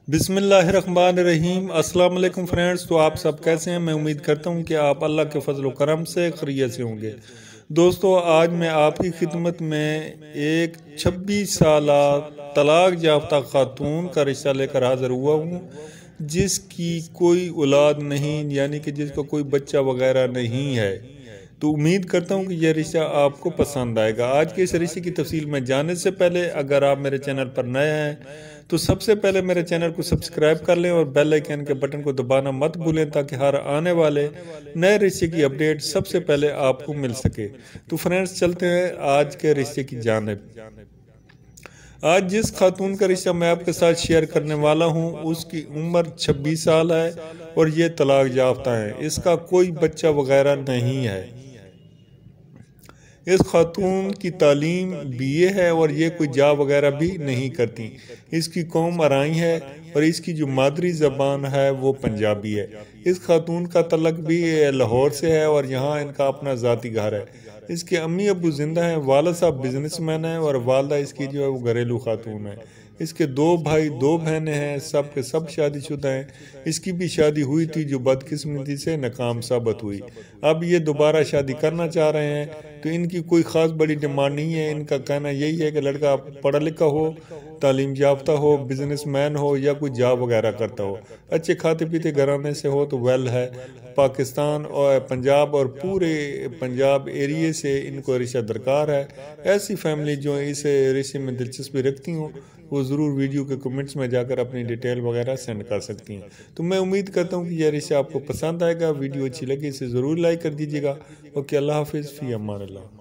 बिस्मिल्लाहिर्रहमानिर्रहीम। अस्सलाम वालेकुम फ्रेंड्स। तो आप सब कैसे हैं? मैं उम्मीद करता हूं कि आप अल्लाह के फजल व करम से खैरियत से होंगे। दोस्तों, आज मैं आपकी खिदमत में एक 26 साल तलाक याफ्ता खातून का रिश्ता लेकर हाजिर हुआ हूँ, जिसकी कोई औलाद नहीं, यानी कि जिसका कोई बच्चा वगैरह नहीं है। तो उम्मीद करता हूँ कि यह रिश्ता आपको पसंद आएगा। आज के इस रिश्ते की तफसील में जानने से पहले अगर आप मेरे चैनल पर नए हैं तो सबसे पहले मेरे चैनल को सब्सक्राइब कर लें और बेल आइकन के बटन को दबाना मत भूलें, ताकि हर आने वाले नए रिश्ते की अपडेट सबसे पहले आपको मिल सके। तो फ्रेंड्स, चलते हैं आज के रिश्ते की जानिब। आज जिस खातून का रिश्ता मैं आपके साथ शेयर करने वाला हूँ, उसकी उम्र 26 साल है और ये तलाक याफ्ता है। इसका कोई बच्चा वगैरह नहीं है। इस खातून की तालीम बीए है और ये कोई जॉब वगैरह भी नहीं करती। इसकी कौम अराई है और इसकी जो मादरी ज़बान है वो पंजाबी है। इस खातून का तलक भी लाहौर से है और यहाँ इनका अपना ज़ाती घर है। इसके अम्मी अब्बू जिंदा हैं, वालिद साहब बिजनेसमैन हैं और वालदा इसकी जो है वो घरेलू खातून है। इसके 2 भाई 2 बहनें हैं, सब के सब शादीशुदा हैं। इसकी भी शादी हुई थी जो बदकिस्मती से नाकाम साबित हुई। अब ये दोबारा शादी करना चाह रहे हैं। तो इनकी कोई ख़ास बड़ी डिमांड नहीं है। इनका कहना यही है कि लड़का पढ़ा लिखा हो, तालीम याफ्ता हो, बिजनेसमैन हो या कोई जॉब वगैरह करता हो, अच्छे खाते पीते घराने से हो तो वेल है। पाकिस्तान और पंजाब और पूरे पंजाब एरिए से इनको रिश्ता दरकार है। ऐसी फैमिली जो इस रिश्ते में दिलचस्पी रखती हूँ वो ज़रूर वीडियो के कमेंट्स में जाकर अपनी डिटेल वगैरह सेंड कर सकती हैं। तो मैं उम्मीद करता हूँ कि यह रिश्ता आपको पसंद आएगा। वीडियो अच्छी लगी इसे ज़रूर लाइक कर दीजिएगा। ओके, अल्लाह हाफिज़, फ़ी अमान अल्लाह।